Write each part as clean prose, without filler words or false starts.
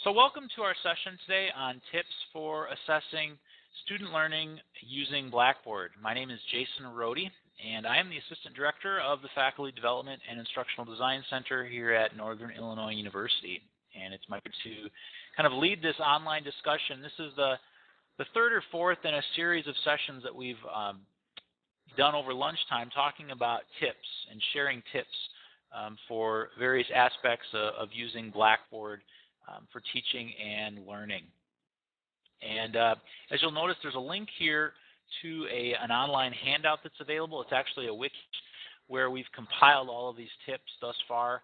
So welcome to our session today on tips for assessing student learning using Blackboard. My name is Jason Rohde, and I am the Assistant Director of the Faculty Development and Instructional Design Center here at Northern Illinois University. And it's my pleasure to kind of lead this online discussion. This is the third or fourth in a series of sessions that we've done over lunchtime talking about tips and sharing tips for various aspects of using Blackboard for teaching and learning. And as you'll notice, there's a link here to an online handout that's available. It's actually a wiki where we've compiled all of these tips thus far,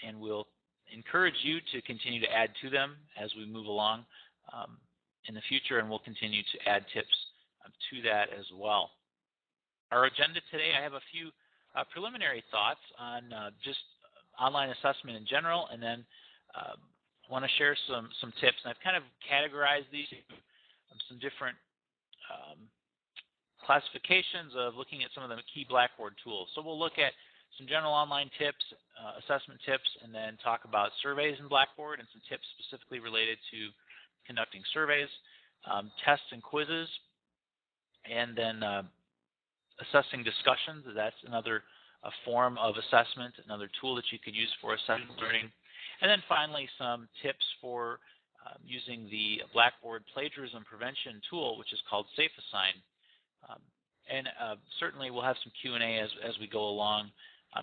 and we'll encourage you to continue to add to them as we move along in the future, and we'll continue to add tips to that as well. Our agenda today, I have a few preliminary thoughts on just online assessment in general, and then want to share some tips. And I've kind of categorized these some different classifications of looking at some of the key Blackboard tools. So we'll look at some general online tips, assessment tips, and then talk about surveys in Blackboard and some tips specifically related to conducting surveys, tests and quizzes, and then assessing discussions. That's another form of assessment, another tool that you could use for assessing learning. And then finally, some tips for using the Blackboard plagiarism prevention tool, which is called SafeAssign. And certainly we'll have some Q&A as we go along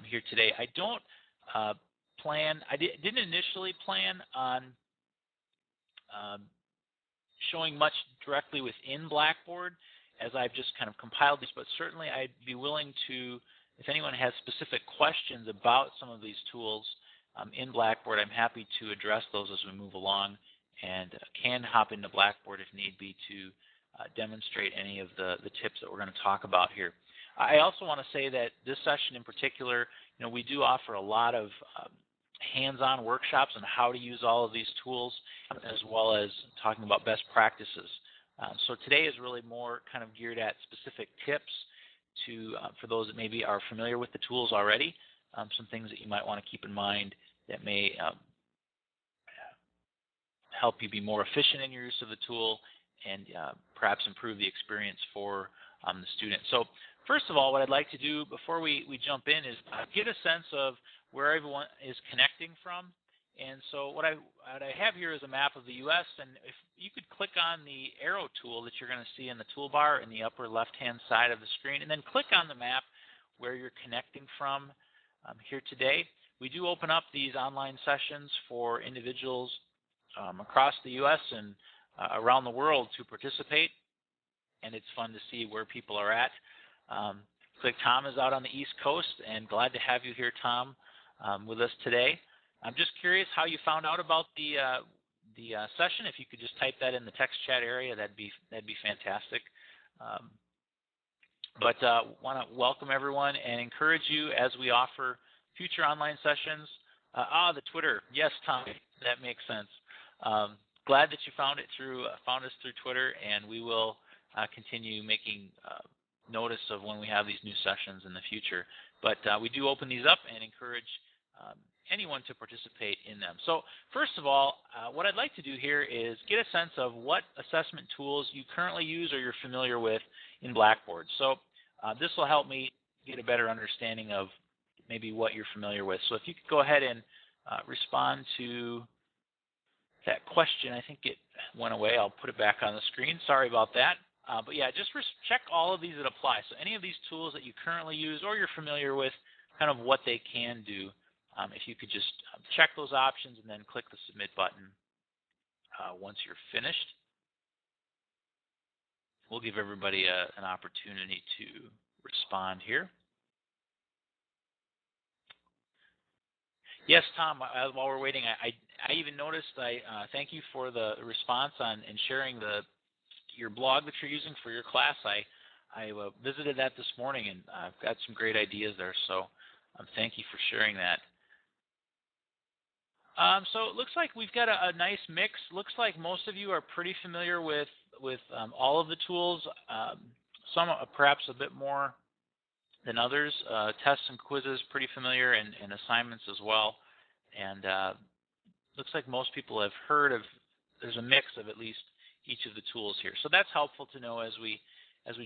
here today. I don't didn't initially plan on showing much directly within Blackboard, as I've just kind of compiled these, but certainly I'd be willing to, if anyone has specific questions about some of these tools in Blackboard, I'm happy to address those as we move along, and can hop into Blackboard if need be to demonstrate any of the tips that we're going to talk about here. I also want to say that this session in particular, we do offer a lot of hands-on workshops on how to use all of these tools, as well as talking about best practices. So today is really more kind of geared at specific tips for those that maybe are familiar with the tools already, some things that you might want to keep in mind that may help you be more efficient in your use of the tool and perhaps improve the experience for the student. So first of all, what I'd like to do before we jump in is get a sense of where everyone is connecting from. And so what I have here is a map of the U.S., and if you could click on the arrow tool that you're going to see in the toolbar in the upper left-hand side of the screen, and then click on the map where you're connecting from here today. We do open up these online sessions for individuals across the U.S. and around the world to participate, and it's fun to see where people are at. Looks like Tom is out on the East Coast, and glad to have you here, Tom, with us today. I'm just curious how you found out about the session. If you could just type that in the text chat area, that'd be fantastic. But want to welcome everyone and encourage you as we offer future online sessions. The Twitter, yes, Tom, that makes sense. Glad that you found us through Twitter, and we will continue making notice of when we have these new sessions in the future. But we do open these up and encourage anyone to participate in them. So first of all, what I'd like to do here is get a sense of what assessment tools you currently use or you're familiar with in Blackboard. So this will help me get a better understanding of maybe what you're familiar with. So if you could go ahead and respond to that question. I think it went away. I'll put it back on the screen. Sorry about that. But yeah, just check all of these that apply. So any of these tools that you currently use or you're familiar with, kind of what they can do. If you could just check those options and then click the submit button once you're finished. We'll give everybody an opportunity to respond here. Yes, Tom, while we're waiting, I even noticed, thank you for the response and sharing your blog that you're using for your class. I visited that this morning, and I've got some great ideas there, so thank you for sharing that. So it looks like we've got a nice mix. Looks like most of you are pretty familiar with all of the tools. Some perhaps a bit more than others. Tests and quizzes, pretty familiar, and assignments as well. And looks like most people have heard of, there's a mix of at least each of the tools here. So that's helpful to know as we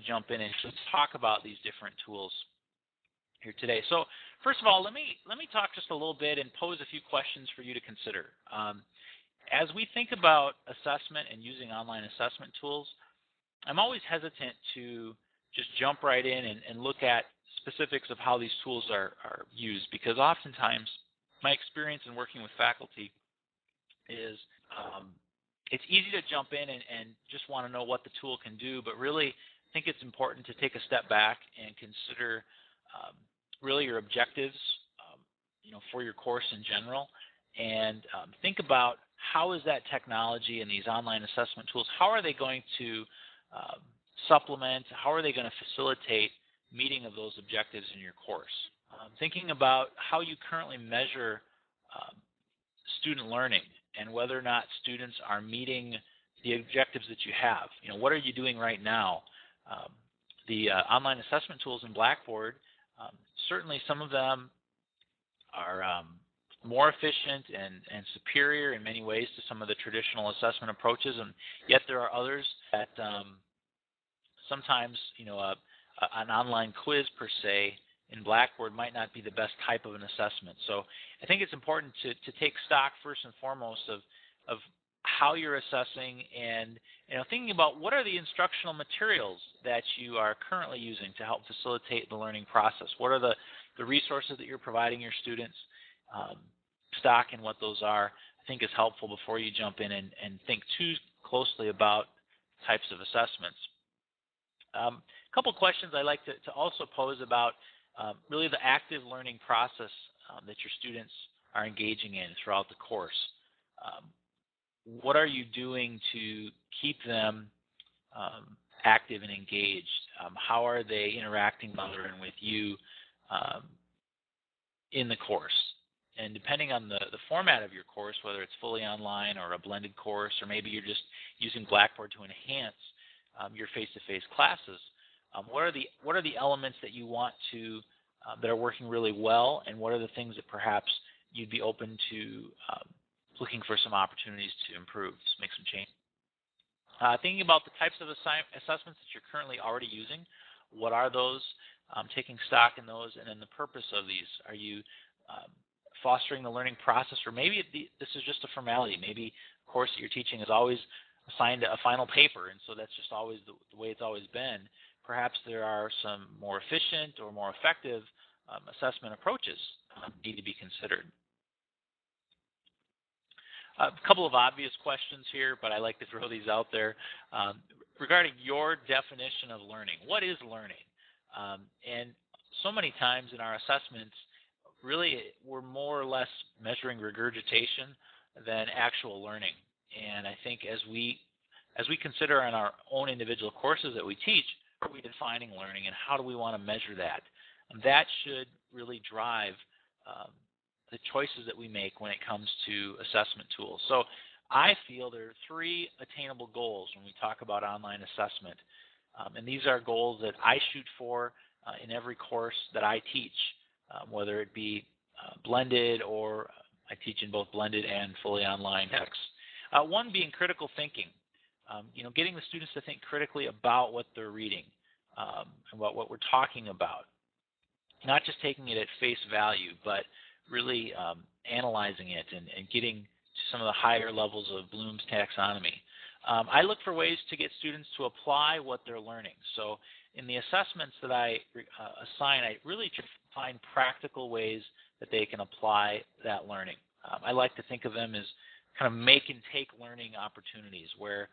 jump in and talk about these different tools here today. So first of all, let me talk just a little bit and pose a few questions for you to consider. As we think about assessment and using online assessment tools, I'm always hesitant to just jump right in and look at specifics of how these tools are used, because oftentimes my experience in working with faculty is it's easy to jump in and just want to know what the tool can do, but really I think it's important to take a step back and consider really your objectives for your course in general, and think about how is that technology and these online assessment tools, how are they going to supplement, how are they going to facilitate meeting of those objectives in your course. Thinking about how you currently measure student learning and whether or not students are meeting the objectives that you have. What are you doing right now? The online assessment tools in Blackboard, certainly some of them are more efficient and superior in many ways to some of the traditional assessment approaches, and yet there are others that sometimes, an online quiz per se in Blackboard might not be the best type of an assessment. So I think it's important to take stock first and foremost of how you're assessing, and thinking about what are the instructional materials that you are currently using to help facilitate the learning process. What are the resources that you're providing your students? Stock in what those are, I think, is helpful before you jump in and think too closely about types of assessments. A couple questions I like to also pose about really the active learning process that your students are engaging in throughout the course. What are you doing to keep them active and engaged? How are they interacting with you in the course? And depending on the format of your course, whether it's fully online or a blended course, or maybe you're just using Blackboard to enhance your face-to-face classes, what are the elements that you want to that are working really well, and what are the things that perhaps you'd be open to looking for some opportunities to improve, to make some change? Thinking about the types of assessments that you're currently already using, what are those? Taking stock in those, and then the purpose of these. Are you fostering the learning process, or maybe this is just a formality? Maybe a course that you're teaching is always assigned a final paper, and so that's just always the way it's always been. Perhaps there are some more efficient or more effective assessment approaches need to be considered. A couple of obvious questions here, but I like to throw these out there. Regarding your definition of learning, what is learning? And so many times in our assessments, really we're more or less measuring regurgitation than actual learning. And I think as we consider in our own individual courses that we teach, are we defining learning, and how do we want to measure that? And that should really drive the choices that we make when it comes to assessment tools. So I feel there are 3 attainable goals when we talk about online assessment. And these are goals that I shoot for in every course that I teach, whether it be blended or I teach in both blended and fully online texts. One being critical thinking, getting the students to think critically about what they're reading and what we're talking about. Not just taking it at face value, but really analyzing it and getting to some of the higher levels of Bloom's taxonomy. I look for ways to get students to apply what they're learning. So in the assessments that I assign, I really try to find practical ways that they can apply that learning. I like to think of them as kind of make and take learning opportunities where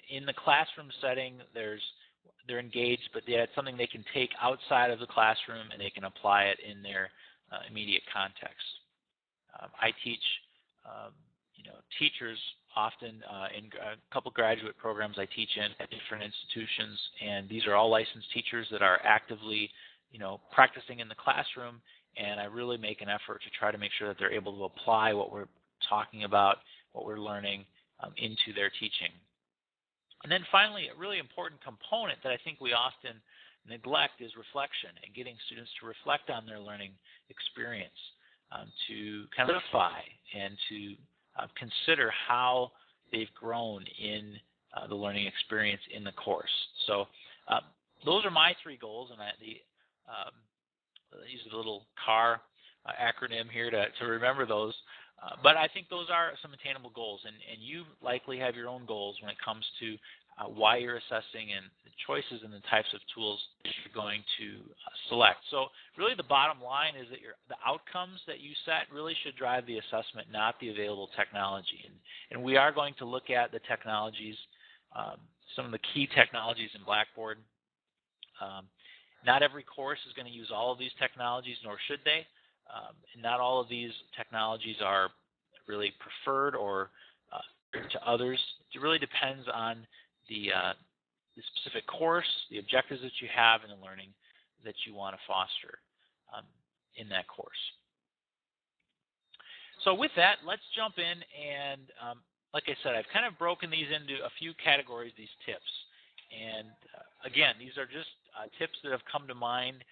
in the classroom setting they're engaged, but it's something they can take outside of the classroom and they can apply it in their immediate context. I teach teachers often in a couple graduate programs I teach in at different institutions, and these are all licensed teachers that are actively practicing in the classroom, and I really make an effort to try to make sure that they're able to apply what we're talking about, what we're learning into their teaching. And then finally, a really important component that I think we often neglect is reflection, and getting students to reflect on their learning experience, to kind of clarify and to consider how they've grown in the learning experience in the course. So those are my 3 goals, and I use a little CAR acronym here to remember those. But I think those are some attainable goals, and you likely have your own goals when it comes to why you're assessing and the choices and the types of tools that you're going to select. So really the bottom line is that the outcomes that you set really should drive the assessment, not the available technology. And we are going to look at the technologies, some of the key technologies in Blackboard. Not every course is going to use all of these technologies, nor should they. And not all of these technologies are really preferred or to others. It really depends on the specific course, the objectives that you have, and the learning that you want to foster in that course. So with that, let's jump in, and like I said, I've kind of broken these into a few categories, these tips. And again, these are just tips that have come to mind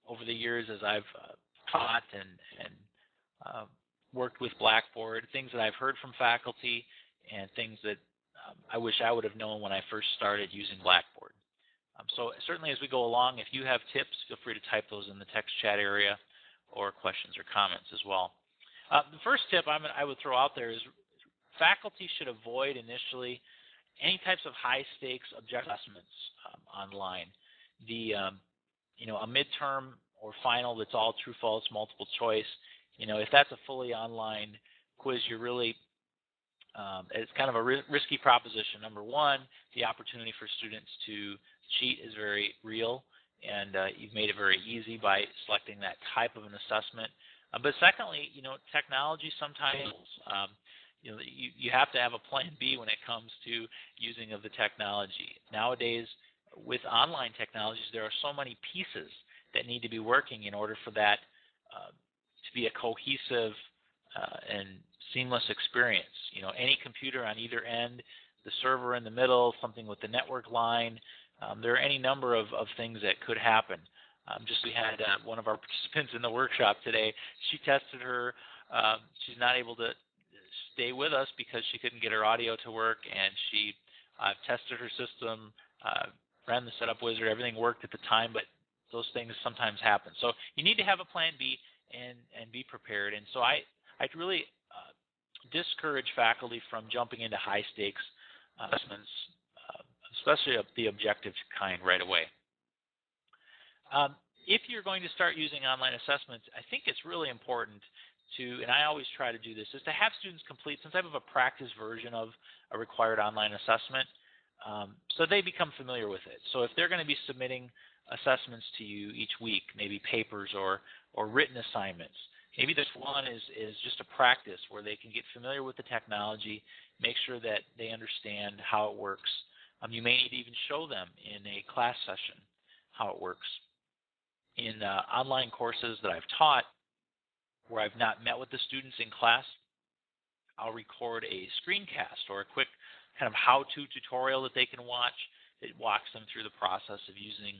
over the years as I've taught and worked with Blackboard, things that I've heard from faculty, and things that I wish I would have known when I first started using Blackboard. So certainly as we go along, if you have tips, feel free to type those in the text chat area or questions or comments as well. The first tip I would throw out there is faculty should avoid initially any types of high-stakes objective assessments online. A midterm or final that's all true, false, multiple choice, if that's a fully online quiz, you're really it's kind of a risky proposition. Number one, the opportunity for students to cheat is very real, and you've made it very easy by selecting that type of an assessment. But secondly, technology sometimes, you have to have a plan B when it comes to using of the technology. Nowadays, with online technologies, there are so many pieces that need to be working in order for that to be a cohesive and seamless experience. Any computer on either end, the server in the middle, something with the network line, there are any number of things that could happen. We had one of our participants in the workshop today. She tested her, she's not able to stay with us because she couldn't get her audio to work, and she tested her system, ran the setup wizard, everything worked at the time, but those things sometimes happen. So you need to have a plan B and be prepared. And so I'd really discourage faculty from jumping into high-stakes assessments, especially of the objective kind right away. If you're going to start using online assessments, I think it's really important to, and I always try to do this, is to have students complete some type of a practice version of a required online assessment so they become familiar with it. So if they're going to be submitting assessments to you each week, maybe papers or written assignments, maybe this one is just a practice where they can get familiar with the technology, make sure that they understand how it works. You may need to even show them in a class session how it works. In online courses that I've taught where I've not met with the students in class, I'll record a screencast or a quick kind of how-to tutorial that they can watch. It walks them through the process of using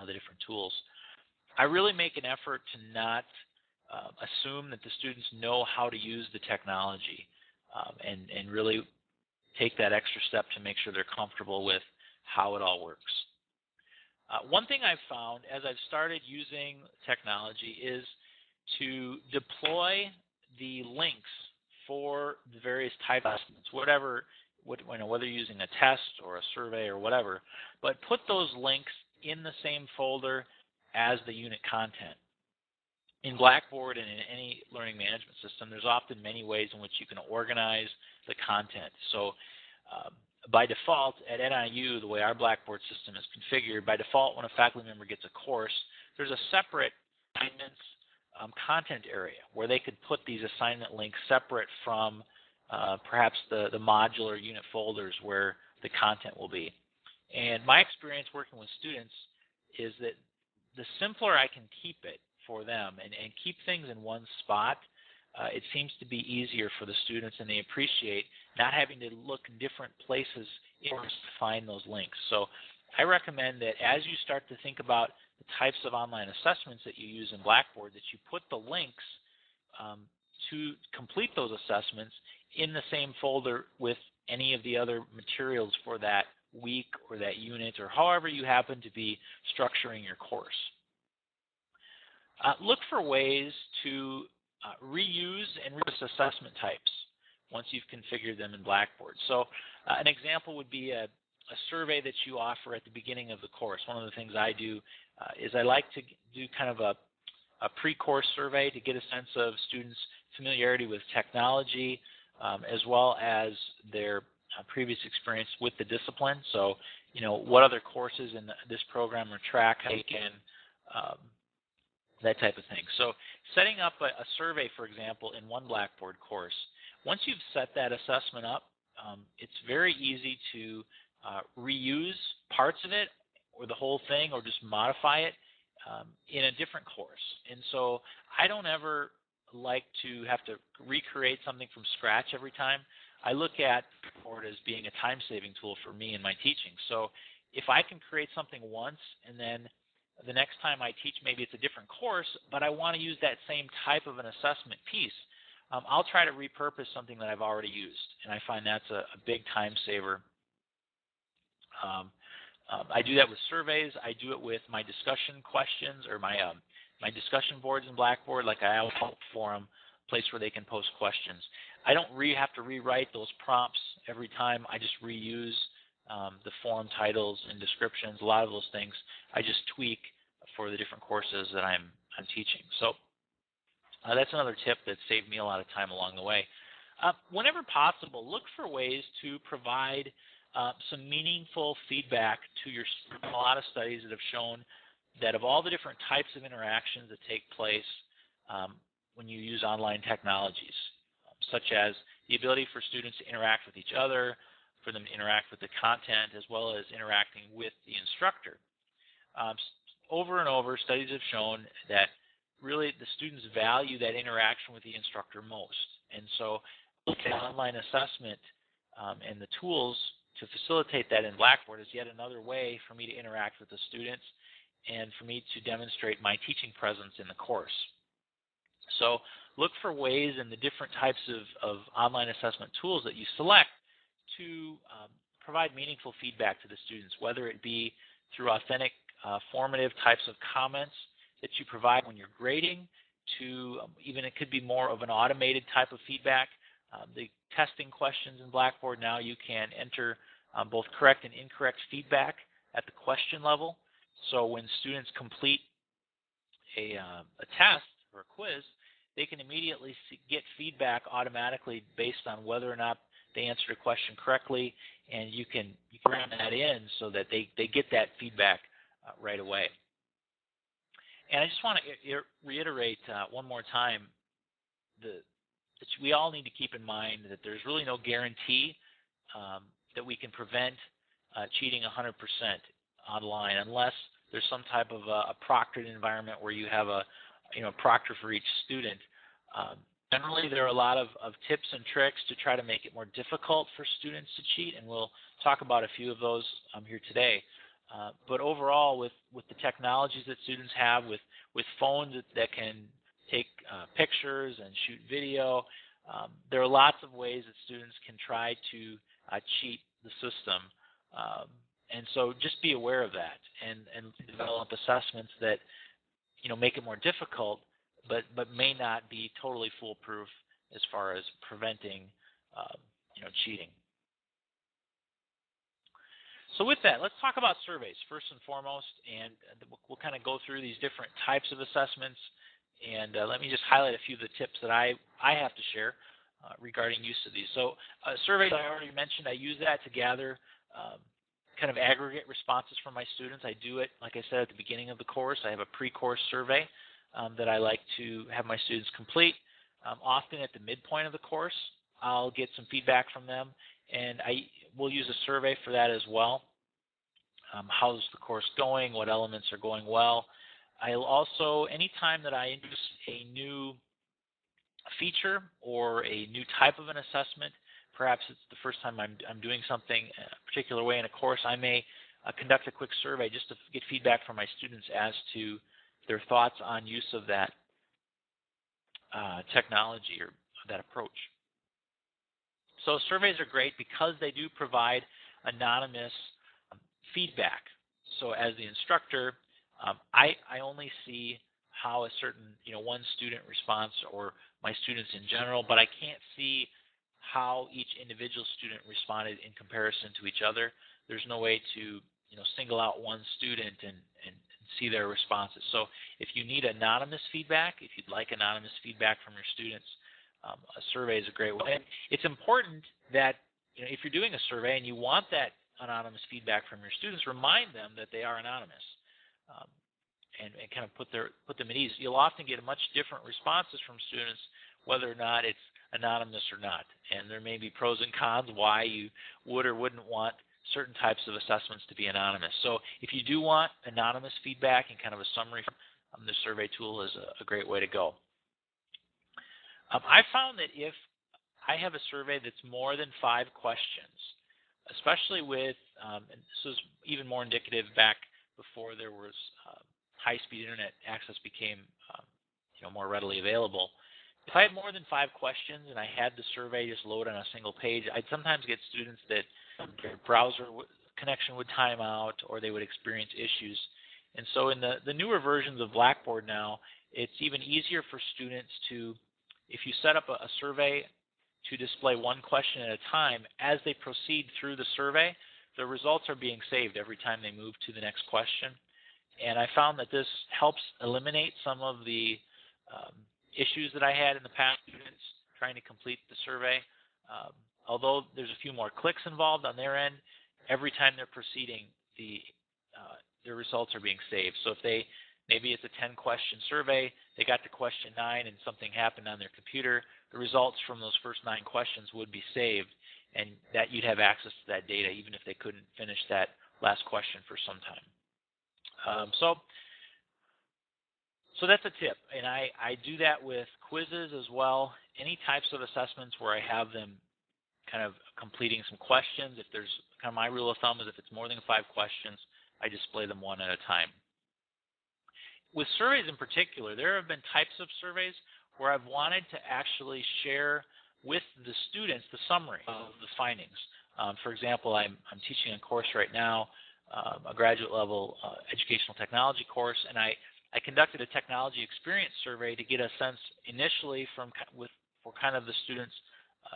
the different tools. I really make an effort to not assume that the students know how to use the technology and really take that extra step to make sure they're comfortable with how it all works. One thing I've found as I've started using technology is to deploy the links for the various type assessments, whether you're using a test or a survey or whatever, but put those links in the same folder as the unit content. In Blackboard and in any learning management system, there's often many ways in which you can organize the content. So by default, at NIU, the way our Blackboard system is configured, by default, when a faculty member gets a course, there's a separate assignments content area where they could put these assignment links separate from perhaps the modular unit folders where the content will be. And my experience working with students is that the simpler I can keep it for them and keep things in one spot, it seems to be easier for the students, and they appreciate not having to look in different places in order to find those links. So I recommend that as you start to think about the types of online assessments that you use in Blackboard, that you put the links to complete those assessments in the same folder with any of the other materials for that week or that unit or however you happen to be structuring your course. Look for ways to reuse and reuse assessment types once you've configured them in Blackboard. So an example would be a survey that you offer at the beginning of the course. One of the things I do is I like to do kind of a pre-course survey to get a sense of students' familiarity with technology as well as their previous experience with the discipline. So, what other courses in this program or track they can, that type of thing. So setting up a survey, for example, in one Blackboard course, once you've set that assessment up, it's very easy to reuse parts of it or the whole thing or just modify it in a different course. And so I don't ever like to have to recreate something from scratch every time. I look at Blackboard as being a time-saving tool for me in my teaching. So if I can create something once and then the next time I teach, maybe it's a different course, but I want to use that same type of an assessment piece, I'll try to repurpose something that I've already used, and I find that's a big time saver. I do that with surveys. I do it with my discussion questions or my discussion boards in Blackboard, like I have a help forum, place where they can post questions. I don't have to rewrite those prompts every time. I just reuse the forum titles and descriptions. A lot of those things I just tweak for the different courses that I'm teaching. So that's another tip that saved me a lot of time along the way. Whenever possible, look for ways to provide some meaningful feedback to your students. A lot of studies that have shown that of all the different types of interactions that take place when you use online technologies, such as the ability for students to interact with each other, for them to interact with the content, as well as interacting with the instructor. Over and over, studies have shown that really the students value that interaction with the instructor most. And so look at online assessment and the tools to facilitate that in Blackboard is yet another way for me to interact with the students and for me to demonstrate my teaching presence in the course. So look for ways in the different types of online assessment tools that you select to provide meaningful feedback to the students, whether it be through authentic, formative types of comments that you provide when you're grading, to even it could be more of an automated type of feedback. The testing questions in Blackboard now, you can enter both correct and incorrect feedback at the question level. So when students complete a test or a quiz, they can immediately get feedback automatically based on whether or not they answered a question correctly, and you can bring that in so that they get that feedback right away. And I just want to reiterate one more time that we all need to keep in mind that there's really no guarantee that we can prevent cheating 100% online unless there's some type of a proctored environment where you have a proctor for each student. Generally, there are a lot of tips and tricks to try to make it more difficult for students to cheat, and we'll talk about a few of those here today. But overall, with the technologies that students have, with phones that can take pictures and shoot video, there are lots of ways that students can try to cheat the system. And so just be aware of that and develop assessments that make it more difficult, but may not be totally foolproof as far as preventing cheating. So with that, let's talk about surveys first and foremost, and we'll kind of go through these different types of assessments. And let me just highlight a few of the tips that I have to share regarding use of these. So surveys, I already mentioned, I use that to gather kind of aggregate responses from my students. I do it, like I said, at the beginning of the course. I have a pre-course survey that I like to have my students complete. Often at the midpoint of the course, I'll get some feedback from them, and I will use a survey for that as well. How's the course going? What elements are going well? I'll also, anytime that I introduce a new feature or a new type of an assessment, perhaps it's the first time I'm doing something a particular way in a course, I may conduct a quick survey just to get feedback from my students as to their thoughts on use of that technology or that approach. So surveys are great because they do provide anonymous feedback. So as the instructor, I only see how a certain, one student responds or my students in general, but I can't see how each individual student responded in comparison to each other. There's no way to, single out one student and see their responses. So if you need anonymous feedback, if you'd like anonymous feedback from your students, a survey is a great way. It's important that if you're doing a survey and you want that anonymous feedback from your students, remind them that they are anonymous, and kind of put them at ease. You'll often get much different responses from students whether or not it's anonymous or not, and there may be pros and cons why you would or wouldn't want certain types of assessments to be anonymous. So if you do want anonymous feedback and kind of a summary, the survey tool is a great way to go. I found that if I have a survey that's more than 5 questions, especially with, and this was even more indicative back before there was high-speed internet access became more readily available. If I had more than 5 questions and I had the survey just load on a single page, I'd sometimes get students that their browser connection would time out or they would experience issues. And so in the newer versions of Blackboard now, it's even easier for students to, if you set up a survey to display one question at a time, as they proceed through the survey, the results are being saved every time they move to the next question. And I found that this helps eliminate some of the issues that I had in the past, students trying to complete the survey. Although there's a few more clicks involved on their end, every time they're proceeding, their results are being saved. So if maybe it's a 10-question survey, they got to question 9 and something happened on their computer, the results from those first 9 questions would be saved, and that you'd have access to that data even if they couldn't finish that last question for some time. So that's a tip, and I do that with quizzes as well. Any types of assessments where I have them kind of completing some questions. If there's kind of my rule of thumb is if it's more than 5 questions, I display them one at a time. With surveys in particular, there have been types of surveys where I've wanted to actually share with the students the summary of the findings. For example, I'm teaching a course right now, a graduate level educational technology course, and I conducted a technology experience survey to get a sense initially for kind of the students'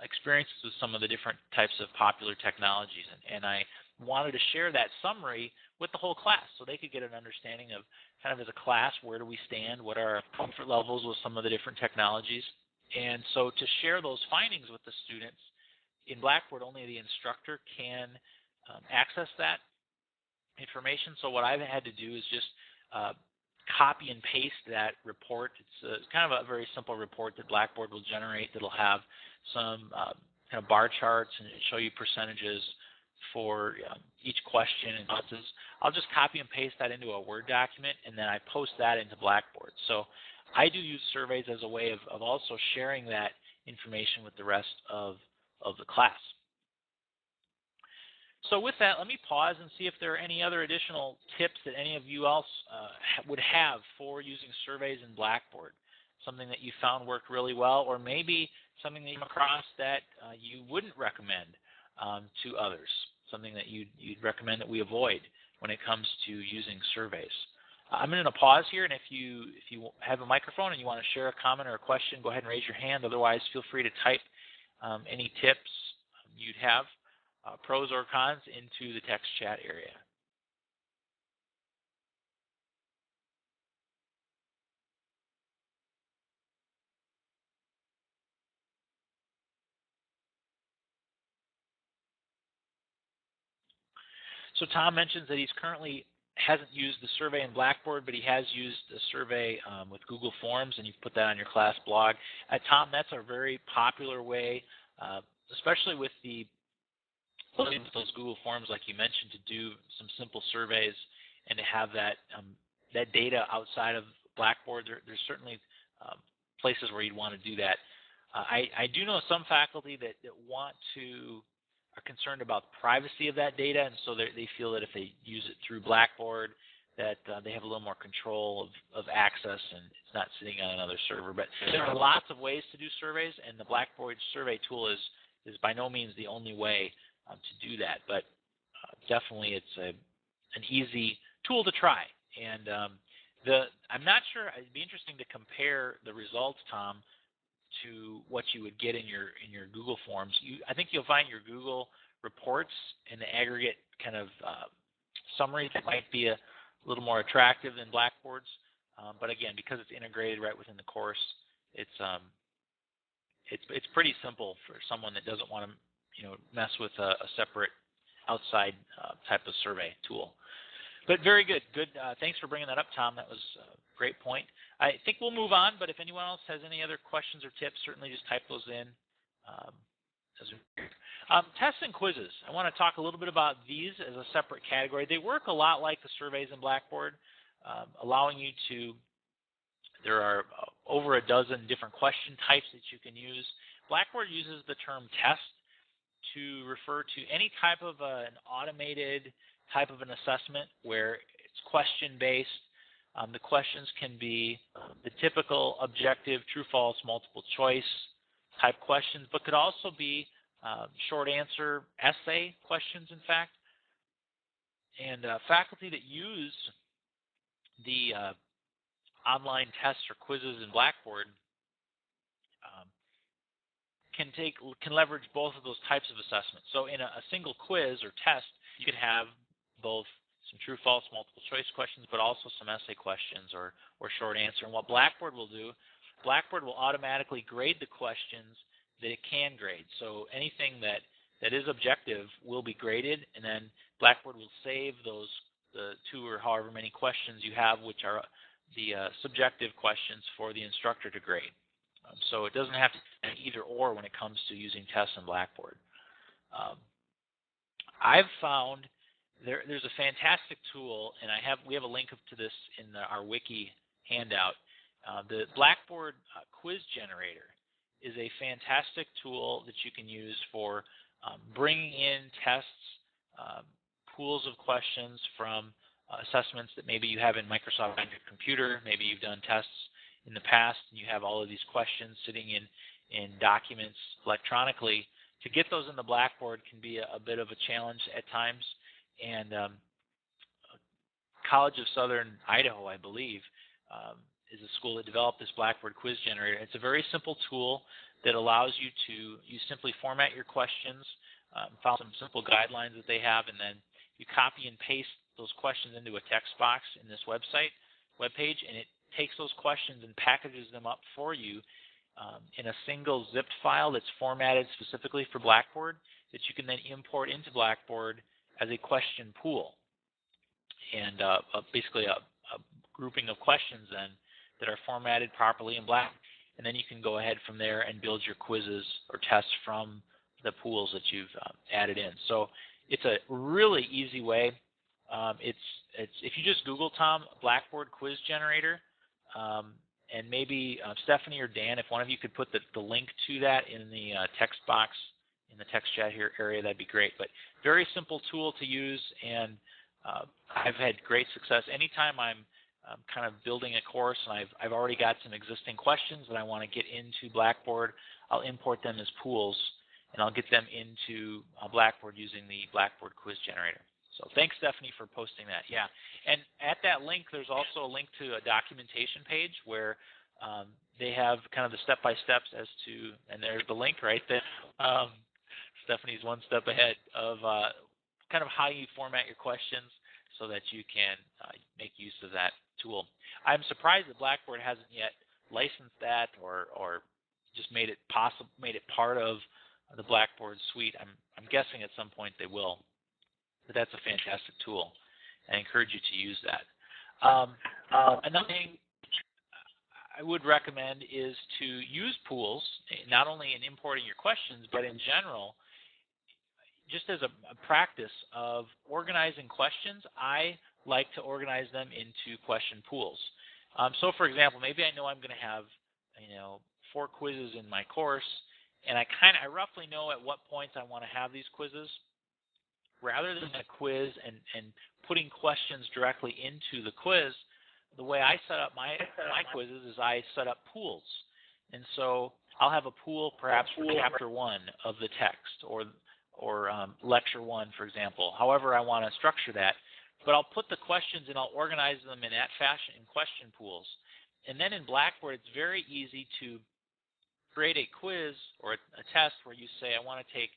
experiences with some of the different types of popular technologies, and I wanted to share that summary with the whole class so they could get an understanding of kind of as a class, where do we stand, what are our comfort levels with some of the different technologies. And so to share those findings with the students in Blackboard, only the instructor can access that information. So what I've had to do is just copy and paste that report. It's kind of a very simple report that Blackboard will generate that'll have some kind of bar charts and show you percentages for each question and answers. I'll just copy and paste that into a Word document, and then I post that into Blackboard. So I do use surveys as a way of also sharing that information with the rest of the class. So with that, let me pause and see if there are any other additional tips that any of you else would have for using surveys in Blackboard. Something that you found worked really well, or maybe something that you came across that you wouldn't recommend to others, something that you'd recommend that we avoid when it comes to using surveys. I'm going to pause here, and if you have a microphone and you want to share a comment or a question, go ahead and raise your hand. Otherwise, feel free to type any tips you'd have, pros or cons, into the text chat area. So Tom mentions that he's currently hasn't used the survey in Blackboard, but he has used the survey with Google Forms, and you've put that on your class blog. Tom, that's a very popular way, especially with those Google Forms, like you mentioned, to do some simple surveys and to have that that data outside of Blackboard. There's certainly places where you'd want to do that. I do know some faculty that are concerned about the privacy of that data, and so they feel that if they use it through Blackboard, that they have a little more control of access, and it's not sitting on another server. But there are lots of ways to do surveys, and the Blackboard survey tool is by no means the only way to do that. But definitely it's an easy tool to try. And I'm not sure, it'd be interesting to compare the results, Tom, to what you would get in your Google Forms. I think you'll find your Google reports and the aggregate kind of summaries that might be a little more attractive than Blackboard's. But again, because it's integrated right within the course, it's pretty simple for someone that doesn't want to mess with a separate outside type of survey tool. But very good. Thanks for bringing that up, Tom. That was a great point. I think we'll move on, but if anyone else has any other questions or tips, certainly just type those in. Tests and quizzes. I want to talk a little bit about these as a separate category. They work a lot like the surveys in Blackboard, allowing you to, there are over a dozen different question types that you can use. Blackboard uses the term test to refer to any type of an automated type of an assessment where it's question-based. The questions can be the typical objective, true, false, multiple choice type questions, but could also be short answer essay questions, in fact. And faculty that use the online tests or quizzes in Blackboard can leverage both of those types of assessments. So in a single quiz or test, you could have both some true, false, multiple choice questions, but also some essay questions or short answer. And what Blackboard will do, Blackboard will automatically grade the questions that it can grade. So anything that is objective will be graded, and then Blackboard will save the 2 or however many questions you have, which are the subjective questions for the instructor to grade. So it doesn't have to be either or when it comes to using tests in Blackboard. I've found there's a fantastic tool, and we have a link up to this in our wiki handout. The Blackboard quiz generator is a fantastic tool that you can use for bringing in tests, pools of questions from assessments that maybe you have in Microsoft on your computer. Maybe you've done tests in the past and you have all of these questions sitting in documents electronically. To get those in the Blackboard can be a bit of a challenge at times. And College of Southern Idaho, I believe, is a school that developed this Blackboard quiz generator. It's a very simple tool that allows you simply format your questions, follow some simple guidelines that they have, and then you copy and paste those questions into a text box in this web page, and it takes those questions and packages them up for you in a single zipped file that's formatted specifically for Blackboard that you can then import into Blackboard as a question pool, and basically a grouping of questions then that are formatted properly in Blackboard. And then you can go ahead from there and build your quizzes or tests from the pools that you've added in. So it's a really easy way. It's if you just Google, Tom, Blackboard quiz generator, and maybe Stephanie or Dan, if one of you could put the link to that in the text box in the text chat here area, that'd be great. But very simple tool to use, and I've had great success. Anytime I'm kind of building a course and I've already got some existing questions that I want to get into Blackboard, I'll import them as pools and I'll get them into Blackboard using the Blackboard quiz generator. So thanks, Stephanie, for posting that. Yeah, and at that link, there's also a link to a documentation page where they have kind of the step-by-steps as to, and there's the link right there. Stephanie's one step ahead of kind of how you format your questions so that you can make use of that tool. I'm surprised that Blackboard hasn't yet licensed that or just made it part of the Blackboard suite. I'm guessing at some point they will, but that's a fantastic tool. I encourage you to use that. Another thing I would recommend is to use pools, not only in importing your questions, but in general, just as a practice of organizing questions. I like to organize them into question pools. So for example, maybe I know I'm going to have 4 quizzes in my course, and I roughly know at what points I want to have these quizzes. rather than a quiz and putting questions directly into the quiz, the way I set up my quizzes is I set up pools. And so I'll have a pool perhaps for chapter 1 of the text or lecture 1, for example, however I want to structure that. But I'll put the questions and I'll organize them in that fashion in question pools. And then in Blackboard, it's very easy to create a quiz or a test where you say, I want to take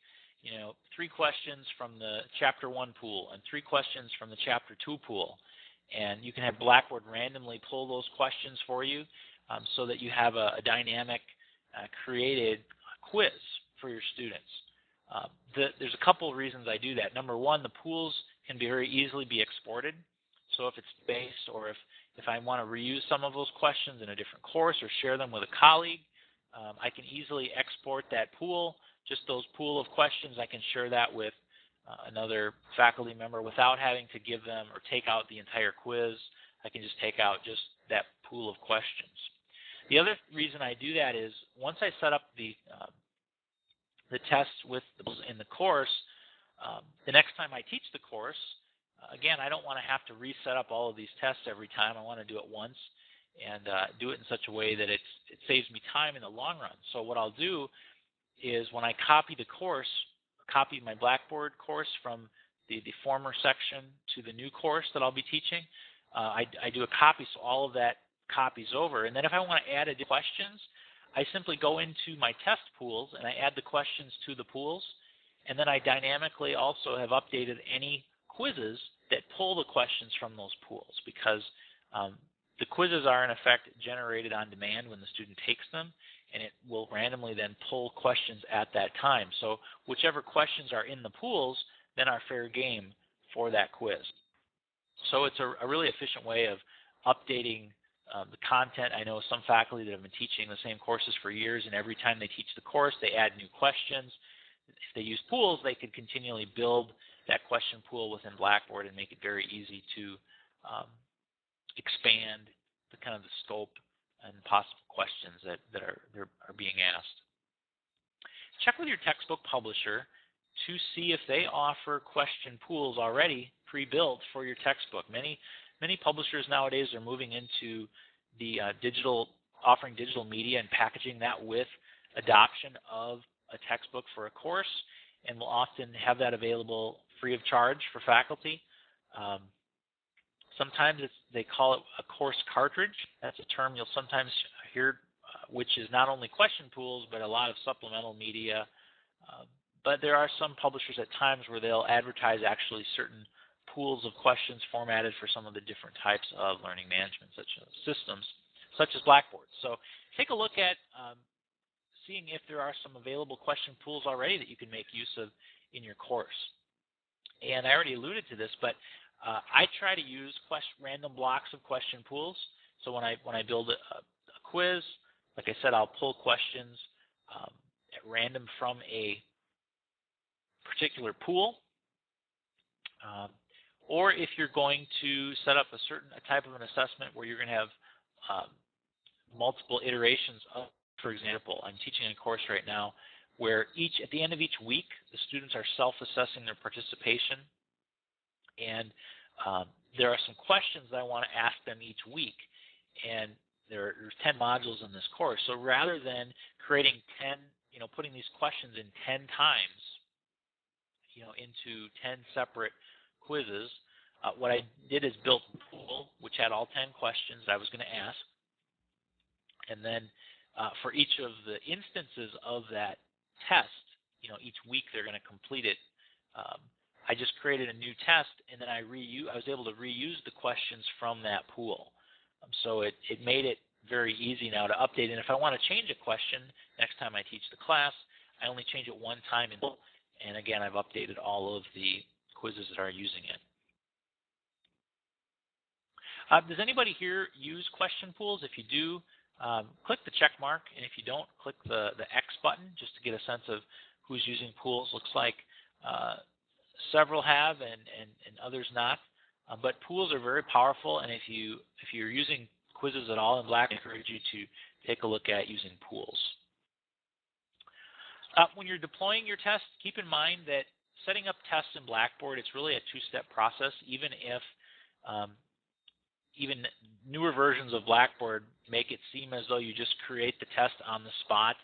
3 questions from the chapter 1 pool and 3 questions from the chapter 2 pool. And you can have Blackboard randomly pull those questions for you so that you have a dynamic created quiz for your students. There's a couple of reasons I do that. Number one, the pools can very easily be exported. So if it's based or if I want to reuse some of those questions in a different course or share them with a colleague, I can easily export that pool, just those pool of questions. I can share that with another faculty member without having to give them or take out the entire quiz. I can just take out just that pool of questions. The other reason I do that is once I set up the tests in the course, the next time I teach the course, again, I don't want to have to reset up all of these tests every time. I want to do it once and do it in such a way that it saves me time in the long run. So what I'll do is when I copy the course, copy my Blackboard course from the former section to the new course that I'll be teaching, I do a copy so all of that copies over. And then if I want to add additional questions, I simply go into my test pools and I add the questions to the pools. And then I dynamically also have updated any quizzes that pull the questions from those pools, because the quizzes are in effect generated on demand when the student takes them, and it will randomly then pull questions at that time. So whichever questions are in the pools then are fair game for that quiz. So it's a really efficient way of updating the content. I know some faculty that have been teaching the same courses for years, and every time they teach the course, they add new questions. If they use pools, they could continually build that question pool within Blackboard and make it very easy to expand the kind of the scope and possible questions that are being asked. Check with your textbook publisher to see if they offer question pools already pre-built for your textbook. Many publishers nowadays are moving into the offering digital media and packaging that with adoption of a textbook for a course, and will often have that available free of charge for faculty. Sometimes they call it a course cartridge. That's a term you'll sometimes hear, which is not only question pools, but a lot of supplemental media. But there are some publishers at times where they'll advertise actually certain pools of questions formatted for some of the different types of learning management systems, such as Blackboard. So take a look at seeing if there are some available question pools already that you can make use of in your course. And I already alluded to this, but I try to use random blocks of question pools. So when I build a quiz, like I said, I'll pull questions at random from a particular pool. Or if you're going to set up a certain type of an assessment where you're going to have multiple iterations of, for example, I'm teaching a course right now where at the end of each week, the students are self-assessing their participation, and there are some questions that I want to ask them each week, and there's 10 modules in this course. So rather than creating 10, putting these questions in 10 times, into 10 separate quizzes, what I did is built a pool which had all 10 questions that I was going to ask, and then for each of the instances of that test, each week they're going to complete it. I just created a new test, and then I was able to reuse the questions from that pool. So it made it very easy now to update. And if I want to change a question next time I teach the class, I only change it one time, and again, I've updated all of the quizzes that are using it. Does anybody here use question pools? If you do, click the check mark, and if you don't, click the X button just to get a sense of who's using pools. Looks like several have and others not. But pools are very powerful, and if you're using quizzes at all in Blackboard, I encourage you to take a look at using pools. When you're deploying your test, keep in mind that setting up tests in Blackboard, it's really a two-step process, even if even newer versions of Blackboard make it seem as though you just create the test on the spot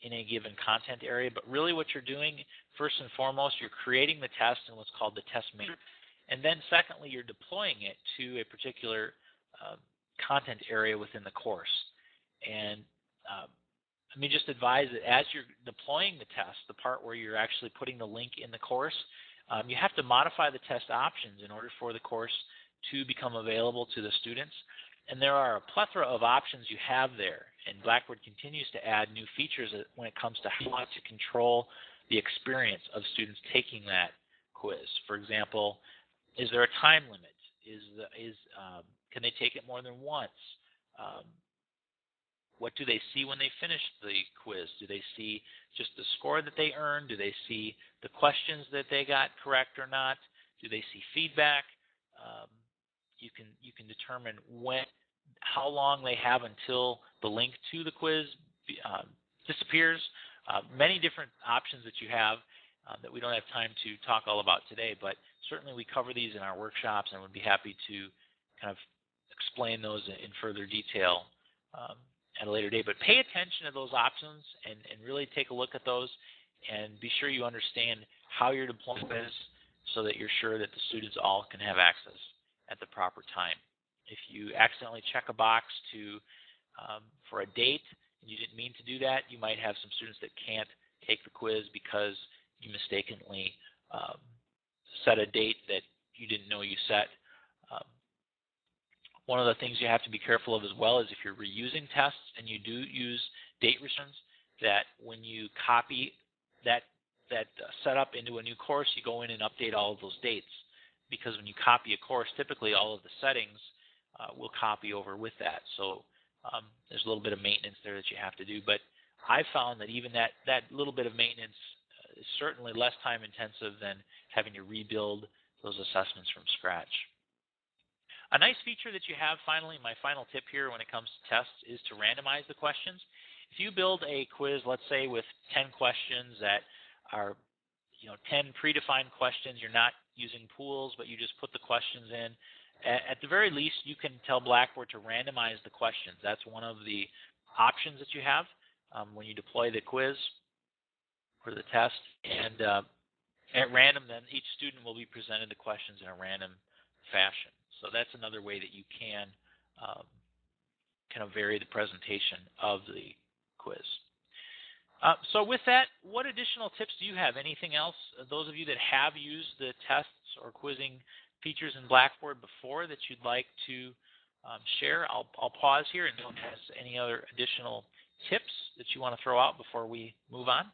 in a given content area. But really what you're doing, first and foremost, you're creating the test in what's called the test matrix. And then secondly, you're deploying it to a particular content area within the course. And let me just advise that as you're deploying the test, the part where you're actually putting the link in the course, you have to modify the test options in order for the course to become available to the students. And there are a plethora of options you have there. And Blackboard continues to add new features when it comes to how to control the experience of students taking that quiz. For example, is there a time limit? Can they take it more than once? What do they see when they finish the quiz? Do they see just the score that they earned? Do they see the questions that they got correct or not? Do they see feedback? You can determine how long they have until the link to the quiz disappears. Many different options that you have that we don't have time to talk all about today, but certainly we cover these in our workshops and would be happy to kind of explain those in further detail at a later date. But pay attention to those options and really take a look at those and be sure you understand how you're deploying this so that you're sure that the students all can have access at the proper time. If you accidentally check a box for a date and you didn't mean to do that, you might have some students that can't take the quiz because you mistakenly set a date that you didn't know you set. One of the things you have to be careful of as well is if you're reusing tests and you do use date restrictions, that when you copy that setup into a new course, you go in and update all of those dates. Because when you copy a course, typically all of the settings will copy over with that. So there's a little bit of maintenance there that you have to do. But I found that even that little bit of maintenance is certainly less time intensive than having to rebuild those assessments from scratch. A nice feature that you have, finally, my final tip here when it comes to tests, is to randomize the questions. If you build a quiz, let's say with 10 questions that are 10 predefined questions, you're not using pools, but you just put the questions in. At the very least, you can tell Blackboard to randomize the questions. That's one of the options that you have when you deploy the quiz or the test. And at random, then each student will be presented the questions in a random fashion. So that's another way that you can kind of vary the presentation of the quiz. So with that, what additional tips do you have? Anything else? Those of you that have used the tests or quizzing features in Blackboard before that you'd like to share, I'll pause here and don't have any other additional tips that you want to throw out before we move on.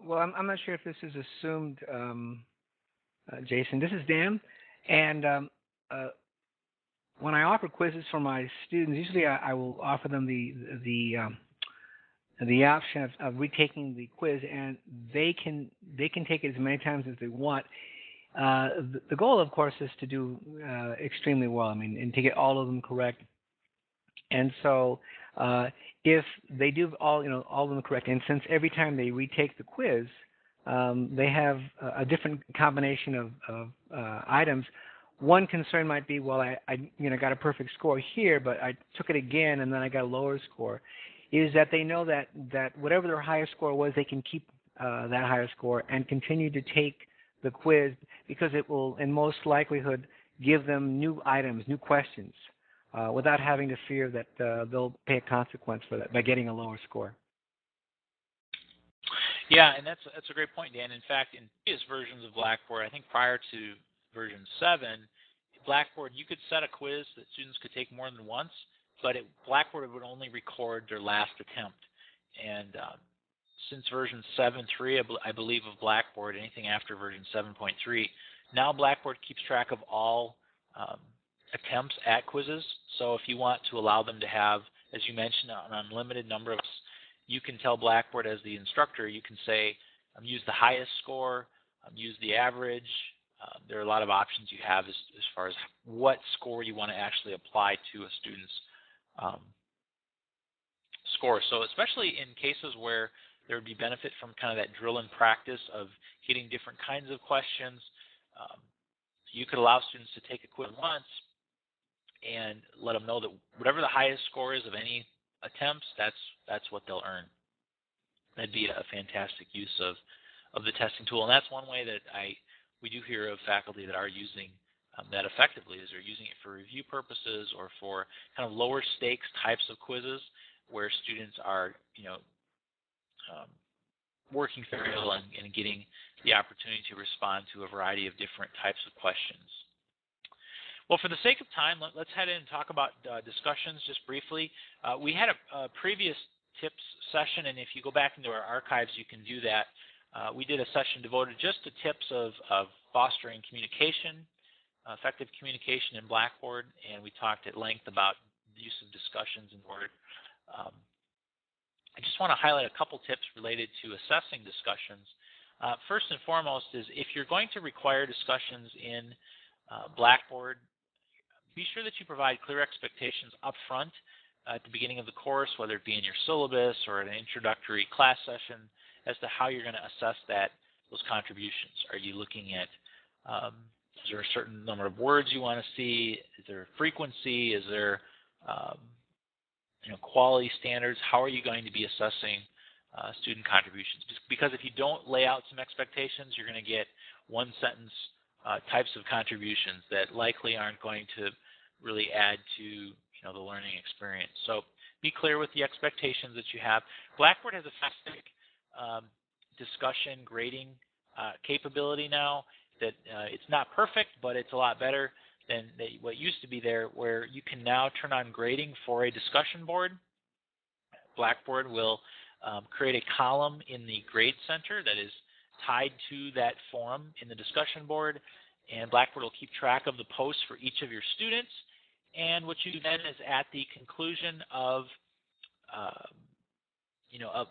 Well, I'm not sure if this is assumed, Jason. This is Dan, and when I offer quizzes for my students, usually I will offer them the option of retaking the quiz, and they can take it as many times as they want. The goal, of course, is to do extremely well. I mean, and to get all of them correct. And so, if they do all of them correct, and since every time they retake the quiz, they have a different combination of items. One concern might be, well, I got a perfect score here, but I took it again and then I got a lower score. Is that they know that whatever their highest score was, they can keep that higher score and continue to take the quiz because it will, in most likelihood, give them new items, new questions, without having to fear that they'll pay a consequence for that by getting a lower score. Yeah, and that's a great point, Dan. In fact, in previous versions of Blackboard, I think prior to version 7, Blackboard, you could set a quiz that students could take more than once, but Blackboard would only record their last attempt. And since version 7.3, I believe, of Blackboard, anything after version 7.3, now Blackboard keeps track of all attempts at quizzes. So if you want to allow them to have, as you mentioned, an unlimited number of, you can tell Blackboard as the instructor, you can say, use the highest score, use the average. There are a lot of options you have as far as what score you want to actually apply to a student's score. So especially in cases where there would be benefit from kind of that drill and practice of hitting different kinds of questions, you could allow students to take a quiz once and let them know that whatever the highest score is of any attempts, that's what they'll earn. That'd be a fantastic use of the testing tool, and that's one way that we do hear of faculty that are using that effectively, is they're using it for review purposes or for kind of lower stakes types of quizzes where students are, working very well and getting the opportunity to respond to a variety of different types of questions. Well, for the sake of time, let's head in and talk about discussions just briefly. We had a previous tips session, and if you go back into our archives, you can do that. We did a session devoted just to tips of fostering communication, effective communication in Blackboard, and we talked at length about the use of discussions in Word. I just want to highlight a couple tips related to assessing discussions. First and foremost is if you're going to require discussions in Blackboard, be sure that you provide clear expectations up front at the beginning of the course, whether it be in your syllabus or an introductory class session, as to how you're going to assess those contributions. Are you looking at, is there a certain number of words you want to see? Is there frequency? Is there quality standards? How are you going to be assessing student contributions? Just because if you don't lay out some expectations, you're going to get one sentence types of contributions that likely aren't going to really add to the learning experience. So be clear with the expectations that you have. Blackboard has a fantastic discussion grading capability now that it's not perfect, but it's a lot better than what used to be there, where you can now turn on grading for a discussion board. Blackboard will create a column in the grade center that is tied to that forum in the discussion board, and Blackboard will keep track of the posts for each of your students. And what you do then is at the conclusion of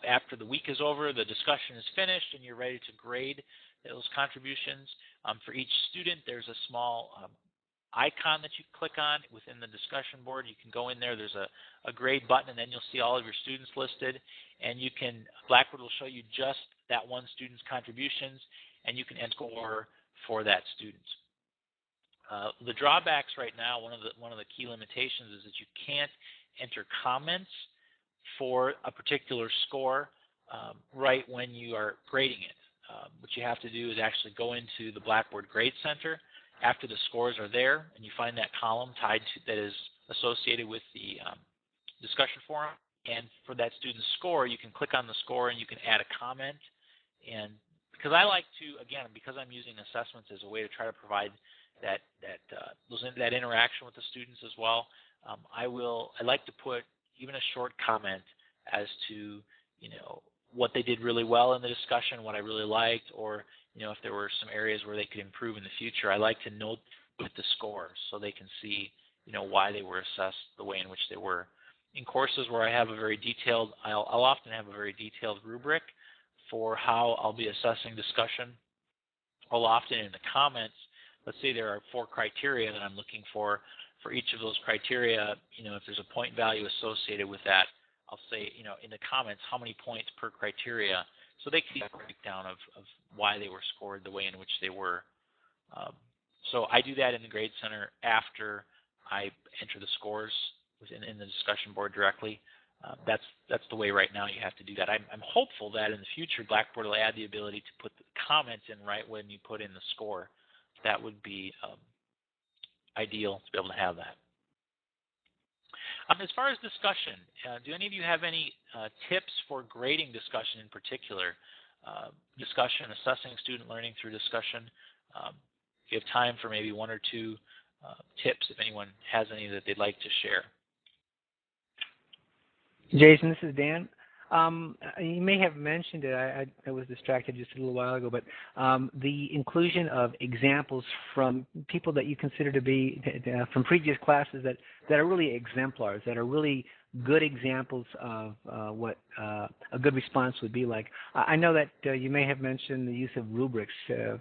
after the week is over, the discussion is finished, and you're ready to grade those contributions. For each student, there's a small icon that you click on within the discussion board. You can go in there. There's a grade button, and then you'll see all of your students listed. And Blackboard will show you just that one student's contributions, and you can enter score for that student. The drawbacks right now, one of the key limitations is that you can't enter comments for a particular score right when you are grading it. What you have to do is actually go into the Blackboard Grade Center after the scores are there, and you find that column that is associated with the discussion forum. And for that student's score, you can click on the score and you can add a comment. And because because I'm using assessments as a way to try to provide that interaction with the students as well, I like to put even a short comment as to what they did really well in the discussion, what I really liked, or if there were some areas where they could improve in the future. I like to note with the score so they can see why they were assessed the way in which they were. In courses where I have I'll often have a very detailed rubric for how I'll be assessing discussion. I'll often in the comments, let's say there are 4 criteria that I'm looking for each of those criteria, if there's a point value associated with that, I'll say, in the comments, how many points per criteria, so they can get a breakdown of why they were scored the way in which they were. So I do that in the Grade Center after I enter the scores in the discussion board directly. That's the way right now you have to do that. I'm hopeful that in the future Blackboard will add the ability to put the comments in right when you put in the score. That would be ideal to be able to have that. As far as discussion, do any of you have any tips for grading discussion in particular? Assessing student learning through discussion. If you have time for maybe 1 or 2 tips, if anyone has any that they'd like to share. Jason, this is Dan. You may have mentioned it. I was distracted just a little while ago, but the inclusion of examples from people that you consider to be from previous classes that are really exemplars, that are really good examples of what a good response would be like. I know that you may have mentioned the use of rubrics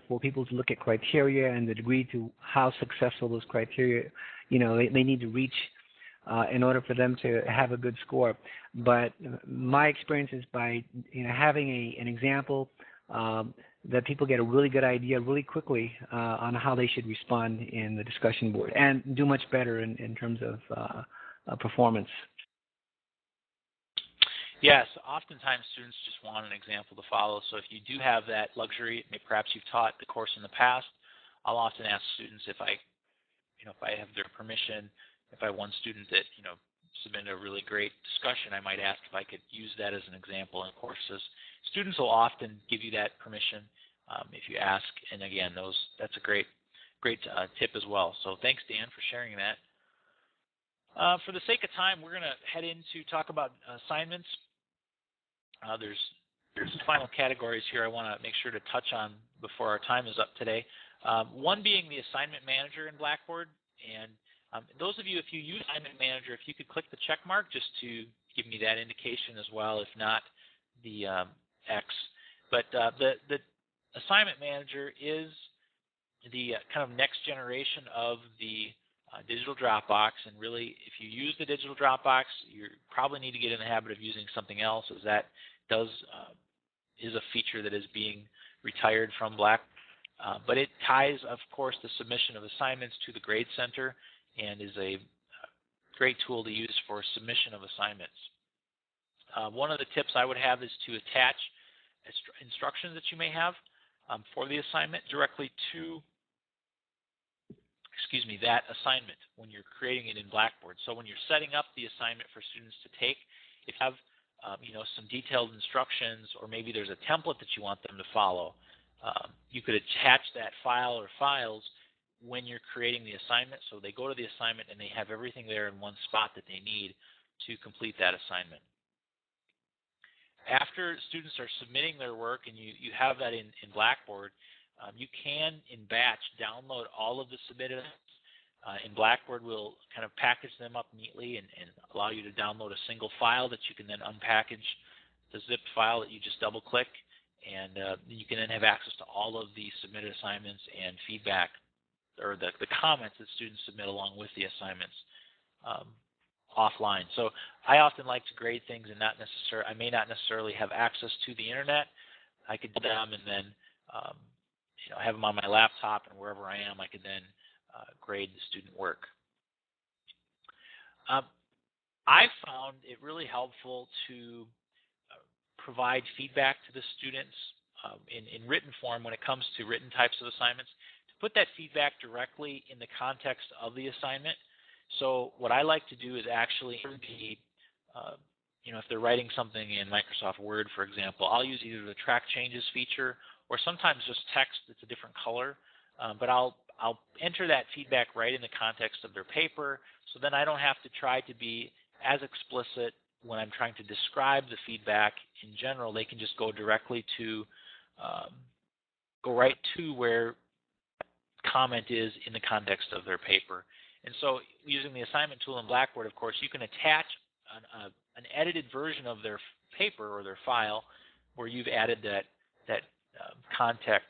for people to look at criteria and the degree to how successful those criteria, they need to reach in order for them to have a good score. But my experience is by having an example that people get a really good idea really quickly on how they should respond in the discussion board and do much better in terms of performance. Yes, oftentimes students just want an example to follow. So if you do have that luxury, perhaps you've taught the course in the past, I'll often ask students if I have their permission. If I have one student that submitted a really great discussion, I might ask if I could use that as an example in courses. Students will often give you that permission if you ask, and again, that's a great tip as well. So thanks, Dan, for sharing that. For the sake of time, we're going to head into talk about assignments. There's some final categories here I want to make sure to touch on before our time is up today. One being the assignment manager in Blackboard. And those of you, if you use assignment manager, if you could click the check mark just to give me that indication as well, if not the X. But the assignment manager is the kind of next generation of the digital Dropbox, and really, if you use the digital Dropbox, you probably need to get in the habit of using something else, as that is a feature that is being retired from Blackboard. But it ties, of course, the submission of assignments to the Grade Center and is a great tool to use for submission of assignments. One of the tips I would have is to attach instructions that you may have for the assignment directly to that assignment when you're creating it in Blackboard. So when you're setting up the assignment for students to take, if you have some detailed instructions, or maybe there's a template that you want them to follow, you could attach that file or files when you're creating the assignment, so they go to the assignment and they have everything there in one spot that they need to complete that assignment. After students are submitting their work and you have that in Blackboard, you can, in batch, download all of the submitted. In Blackboard, we'll kind of package them up neatly and allow you to download a single file that you can then unpackage the zipped file that you just double-click, and you can then have access to all of the submitted assignments and feedback, or the comments that students submit along with the assignments offline. So I often like to grade things and I may not necessarily have access to the internet. I could do them and then have them on my laptop, and wherever I am, I could then grade the student work. I found it really helpful to provide feedback to the students in written form when it comes to written types of assignments, to put that feedback directly in the context of the assignment. So what I like to do is actually if they're writing something in Microsoft Word, for example, I'll use either the track changes feature or sometimes just text that's a different color. But I'll enter that feedback right in the context of their paper, so then I don't have to try to be as explicit when I'm trying to describe the feedback in general. They can just go directly to, go right to where comment is in the context of their paper. And so using the assignment tool in Blackboard, of course, you can attach an edited version of their paper or their file where you've added that context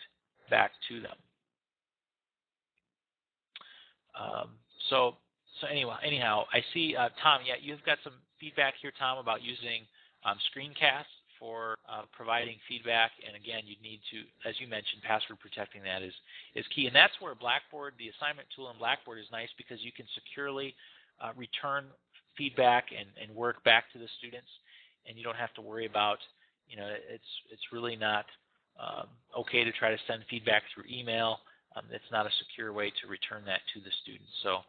back to them. So anyhow, I see, Tom, yeah, you've got some feedback here, Tom, about using screencasts for providing feedback. And again, you'd need to, as you mentioned, password protecting that is key. And that's where Blackboard, the assignment tool in Blackboard, is nice, because you can securely return feedback and work back to the students, and you don't have to worry about, it's really not okay to try to send feedback through email. It's not a secure way to return that to the students. So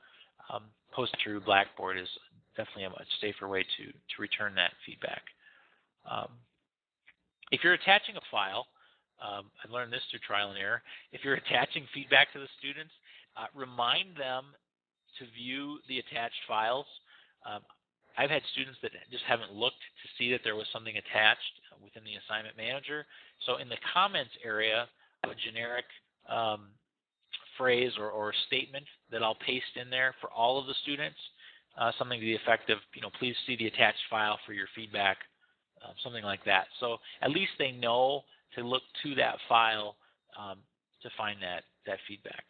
post through Blackboard is definitely a much safer way to return that feedback. If you're attaching a file, I learned this through trial and error. If you're attaching feedback to the students, remind them to view the attached files. I've had students that just haven't looked to see that there was something attached within the assignment manager. So in the comments area, a generic phrase or statement that I'll paste in there for all of the students, something to the effect of, please see the attached file for your feedback, something like that. So at least they know to look to that file to find that feedback.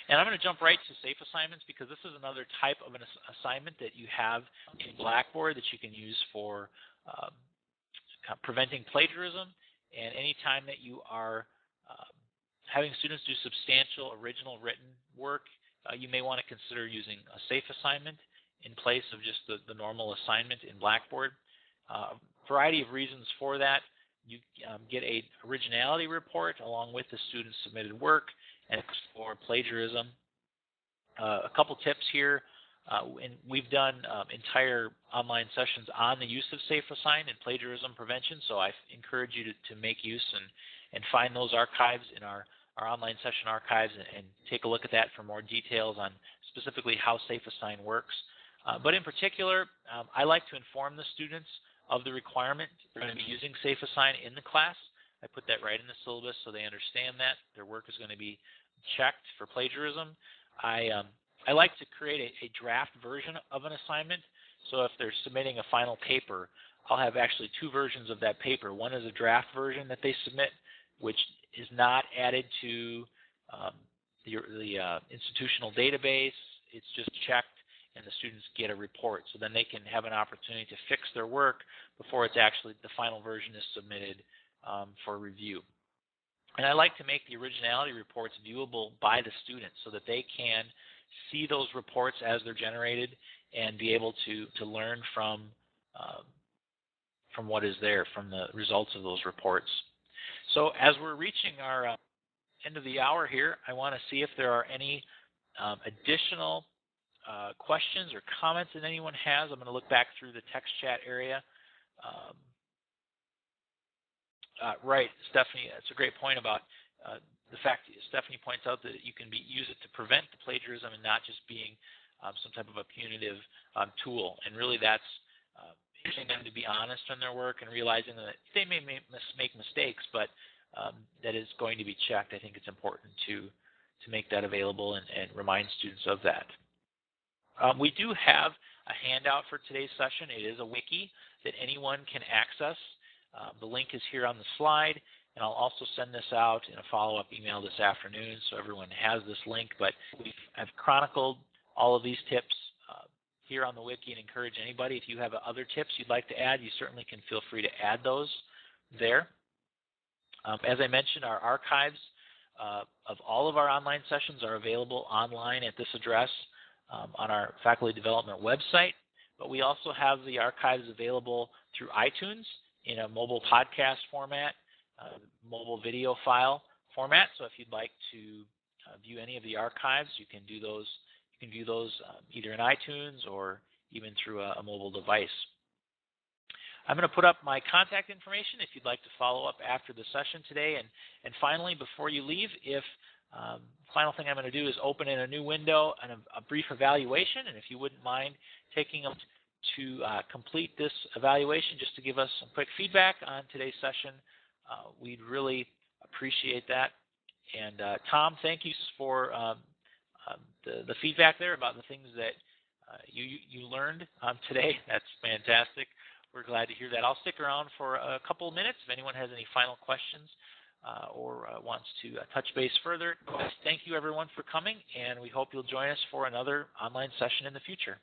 And I'm going to jump right to safe assignments because this is another type of an assignment that you have in Blackboard that you can use for preventing plagiarism. And anytime that you are having students do substantial original written work, you may want to consider using a safe assignment in place of just the normal assignment in Blackboard. A variety of reasons for that. You get a originality report along with the student's submitted work and explore plagiarism. A couple tips here. And we've done entire online sessions on the use of SafeAssign and plagiarism prevention, so I encourage you to make use and find those archives in our online session archives and take a look at that for more details on specifically how SafeAssign works. But in particular, I like to inform the students of the requirement they're going to be using SafeAssign in the class. I put that right in the syllabus so they understand that. Their work is going to be checked for plagiarism. I like to create a draft version of an assignment. So if they're submitting a final paper, I'll have actually two versions of that paper. One is a draft version that they submit, which is not added to the institutional database. It's just checked, and the students get a report. So then they can have an opportunity to fix their work before it's actually the final version is submitted for review. And I like to make the originality reports viewable by the students so that they can see those reports as they're generated and be able to learn from what is there, from the results of those reports. So as we're reaching our end of the hour here, I want to see if there are any additional questions or comments that anyone has. I'm going to look back through the text chat area. Right, Stephanie, that's a great point about the fact that Stephanie points out that you can use it to prevent the plagiarism and not just being some type of a punitive tool. And really that's getting them to be honest in their work and realizing that they may make mistakes, but that is going to be checked. I think it's important to make that available and remind students of that. We do have a handout for today's session. It is a wiki that anyone can access. The link is here on the slide, and I'll also send this out in a follow-up email this afternoon so everyone has this link. But I've chronicled all of these tips here on the wiki and encourage anybody, if you have other tips you'd like to add, you certainly can feel free to add those there. As I mentioned, our archives of all of our online sessions are available online at this address on our faculty development website, but we also have the archives available through iTunes in a mobile podcast format, mobile video file format. So if you'd like to view any of the archives, you can do those. You can view those either in iTunes or even through a mobile device. I'm going to put up my contact information if you'd like to follow up after the session today. And finally, before you leave, final thing I'm going to do is open in a new window and a brief evaluation. And if you wouldn't mind taking them to complete this evaluation just to give us some quick feedback on today's session, we'd really appreciate that. And Tom, thank you for the feedback there about the things that you learned today. That's fantastic. We're glad to hear that. I'll stick around for a couple of minutes if anyone has any final questions or wants to touch base further. Thank you, everyone, for coming, and we hope you'll join us for another online session in the future.